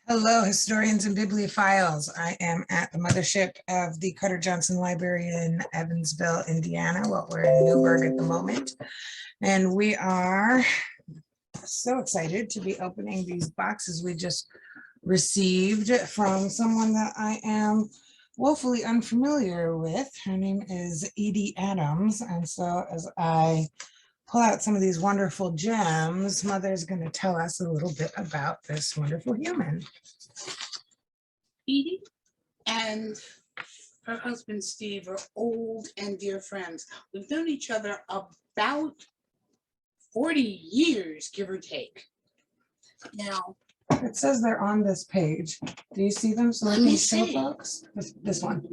Hello, historians and bibliophiles. I am at the mothership of the Carter Johnson Library in Evansville, Indiana. Well, we're in Newburgh at the moment. And we are so excited to be opening these boxes we just received from someone that I am woefully unfamiliar with. Her name is Edie Adams. And so as I pull out some of these wonderful gems, Mother's going to tell us a little bit about this wonderful human. Edie and her husband Steve are old and dear friends. We've known each other about 40 years, give or take. Now, it says they're on this page. Do you see them? So let me show folks this one.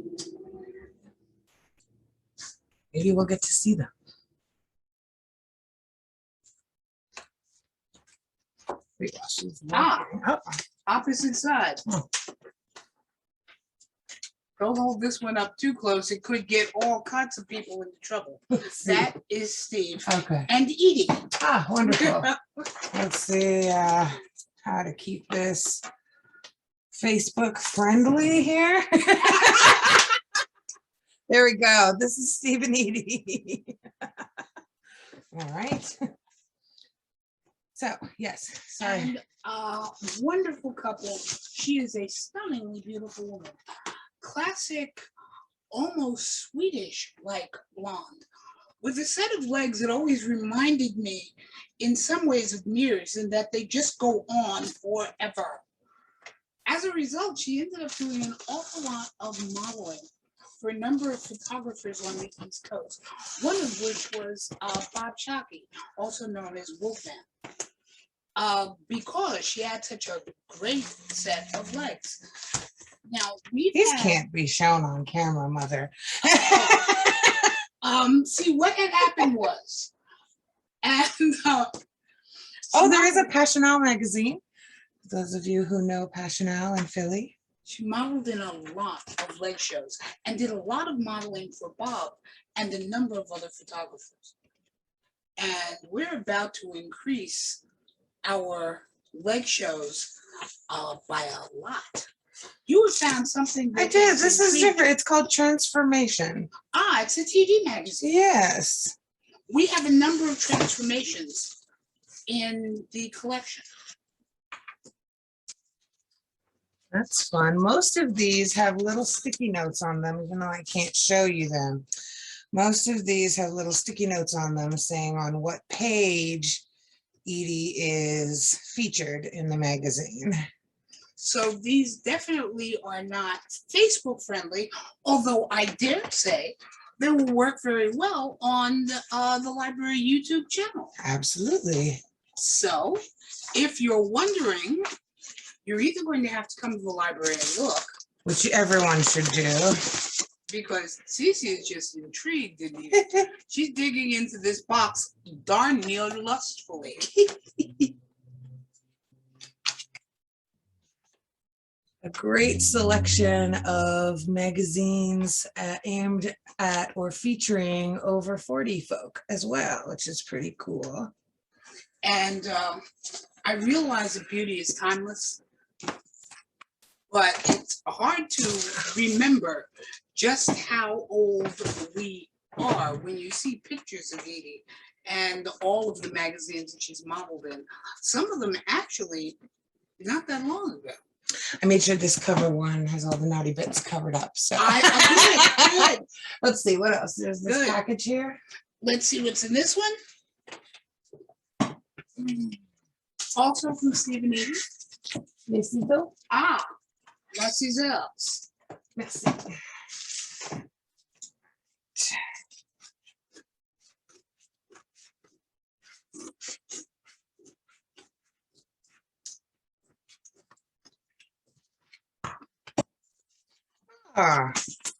Maybe we'll get to see them. Opposite side. Oh. Don't hold this one up too close. It could get all kinds of people into trouble. That is Steve. Okay. And Edie. Ah, wonderful. Let's see how to keep this Facebook friendly here. There we go. This is Steve and Edie. All right. So, yes, sorry. And a wonderful couple. She is a stunningly beautiful woman. Classic, almost Swedish-like blonde, with a set of legs that always reminded me in some ways of mirrors in that they just go on forever. As a result, she ended up doing an awful lot of modeling for a number of photographers on the East Coast, one of which was Bob Shockey, also known as Wolfman. Because she had such a great set of legs. Now, these can't be shown on camera, Mother. See, what had happened was, and there is a Passional magazine. Those of you who know Passional in Philly. She modeled in a lot of leg shows and did a lot of modeling for Bob and a number of other photographers. And we're about to increase our leg shows by a lot. You have found something that I did. This is different. It's called Transformation. Ah, it's a TV magazine. Yes. We have a number of transformations in the collection. That's fun. Most of these have little sticky notes on them, even though I can't show you them. Most of these have little sticky notes on them saying on what page Edie is featured in the magazine. So these definitely are not Facebook friendly, although I dare say they will work very well on the library YouTube channel. Absolutely. So if you're wondering, you're either going to have to come to the library and look. Which everyone should do. Because Ceci is just intrigued in here. She's digging into this box darn near lustfully. A great selection of magazines aimed at or featuring over 40 folk as well, which is pretty cool. And I realize that beauty is timeless, but it's hard to remember just how old we are when you see pictures of Edie and all of the magazines that she's modeled in. Some of them actually not that long ago. I made sure this cover one has all the naughty bits covered up. So good. Let's see what else. There's this package here. Let's see what's in this one. Also from Steve and Edie. Merci though. Ah, merci else. Merci.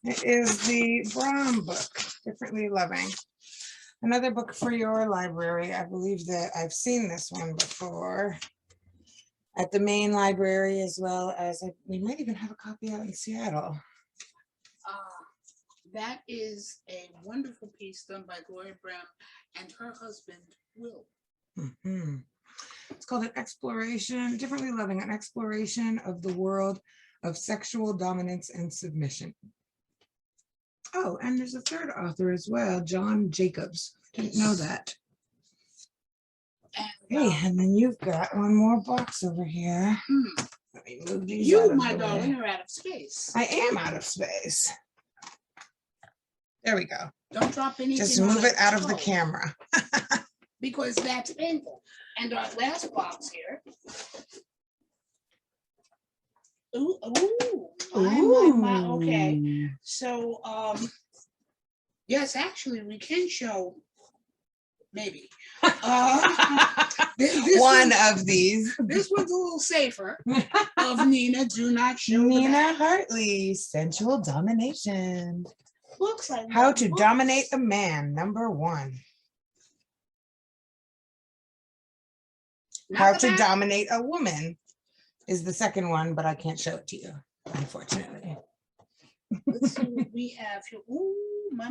It is the Brahm book, Differently Loving. Another book for your library. I believe that I've seen this one before at the main library, as well as we might even have a copy out in Seattle. That is a wonderful piece done by Gloria Brown and her husband, Will. Mm-hmm. It's called an exploration, differently loving, an exploration of the world of sexual dominance and submission. Oh, and there's a third author as well, John Jacobs. Didn't know that. Hey, and then you've got one more box over here. Let me move these out You, of my the darling, way. are out of space. I am out of space. There we go. Don't drop anything. Just on move it out of the stove, camera. because that's painful. And our last box here. Ooh, my. Okay. So, yes, actually, we can show. Maybe. One of these. This one's a little safer. Of Nina, do not show the Nina back. Hartley, sensual domination. Looks like How that to looks- dominate a man, #1. Not How the to back. dominate a woman is the second one, but I can't show it to you, unfortunately. Let's see what we have here. Ooh, my.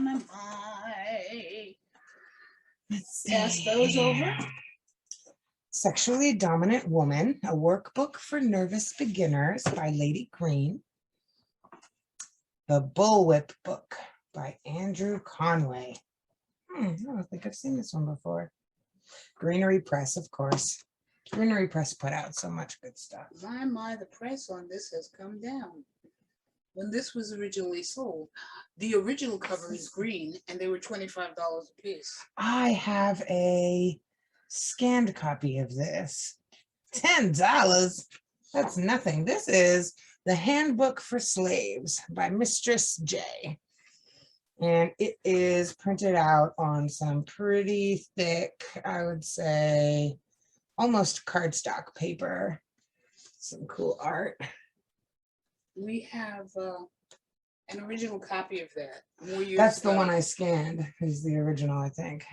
Let's Pass those see. over. Sexually Dominant Woman, a workbook for nervous beginners by Lady Green. The Bullwhip Book by Andrew Conway. I don't think I've seen this one before. Greenery Press, of course. Greenery Press put out so much good stuff. My, the price on this has come down. When this was originally sold, the original cover is green and they were $25 a piece. I have a scanned copy of this. $10. That's nothing. This is The Handbook for Slaves by Mistress J. And it is printed out on some pretty thick, I would say, almost cardstock paper. Some cool art. We have an original copy of that. More years That's the ago. one I scanned, is the original, I think.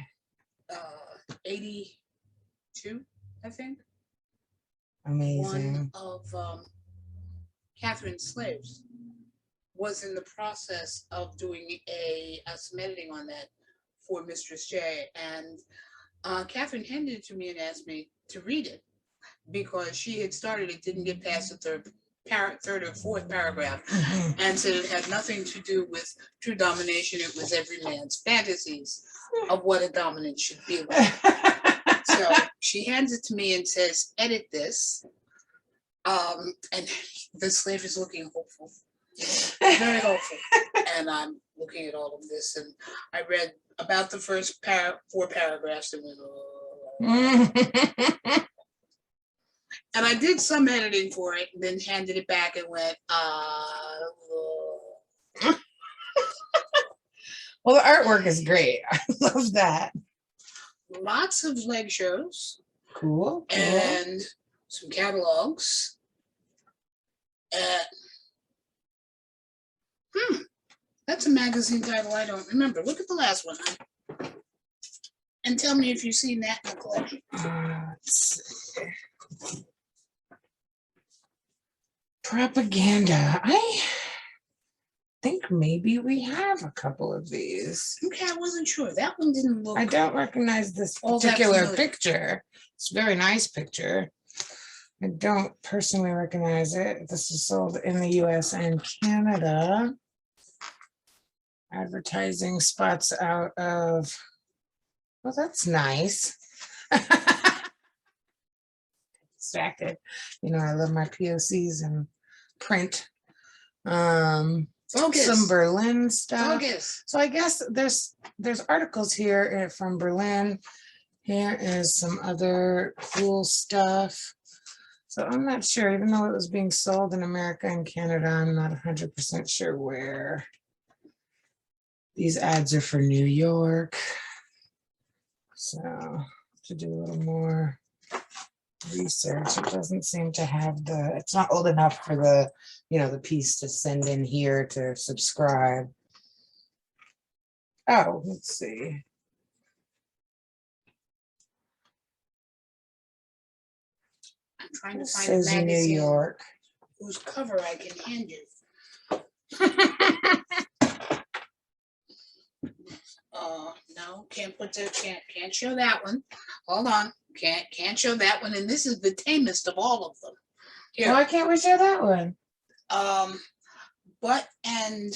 82, I think. Amazing. One of Catherine's slaves was in the process of doing some editing on that for Mistress J. And Catherine handed it to me and asked me to read it because she had started it, didn't get past the third or fourth paragraph, and said it had nothing to do with true domination. It was every man's fantasies of what a dominant should be like. So she hands it to me and says, edit this. And the slave is looking hopeful, very hopeful. And I'm looking at all of this, and I read about the first 4 paragraphs and went, oh. And I did some editing for it, and then handed it back and went, Well, the artwork is great. I love that. Lots of leg shows. Cool. And some catalogs. That's a magazine title I don't remember. Look at the last one. And tell me if you've seen that in the collection. Let's see. Propaganda. I think maybe we have a couple of these. Okay, I wasn't sure. That one didn't look. I don't recognize this all that particular familiar. picture. It's a very nice picture. I don't personally recognize it. This is sold in the US and Canada. Advertising spots out of, well, that's nice. Distracted. You know, I love my POCs and print. Focus. Some Berlin stuff. Focus. So I guess there's articles here from Berlin. Here is some other cool stuff. So I'm not sure, even though it was being sold in America and Canada, I'm not 100% sure where. These ads are for New York. So to do a little more research, it doesn't seem to have it's not old enough for the, the piece to send in here to subscribe. Oh, let's see. I'm trying to It find says a magazine New York. whose cover I can hand you. No, can't show that one. Hold on. Can't show that one, and this is the tamest of all of them. Here, Why can't we show that one? butt and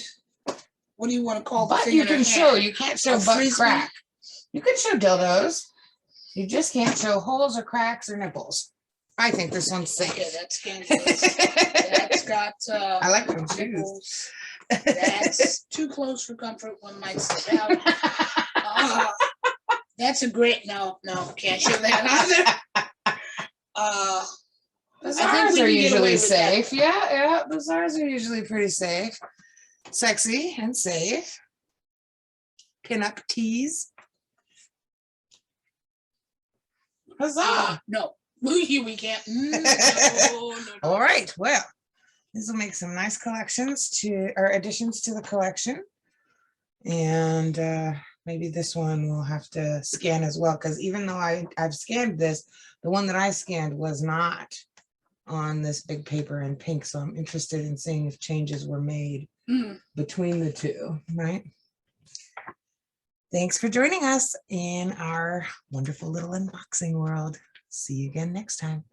what do you want to call the Butt thing you in her can show. hand? You can't show A butt frisbee? crack. You can show dildos. You just can't show holes or cracks or nipples. I think this one's safe. Okay, that's scandalous. That's got I like them shoes. nipples. That's too close for comfort. One might slip out. That's a great no, can't show that either. The I think SARS we are can get away usually with that. safe. Yeah. The SARS are usually pretty safe. Sexy and safe. Pin-up tees. Huzzah! No, we can't. No. All right. Well, this will make some nice collections or additions to the collection. And maybe this one we'll have to scan as well, because even though I've scanned this, the one that I scanned was not on this big paper in pink. So I'm interested in seeing if changes were made between the two, right? Thanks for joining us in our wonderful little unboxing world. See you again next time.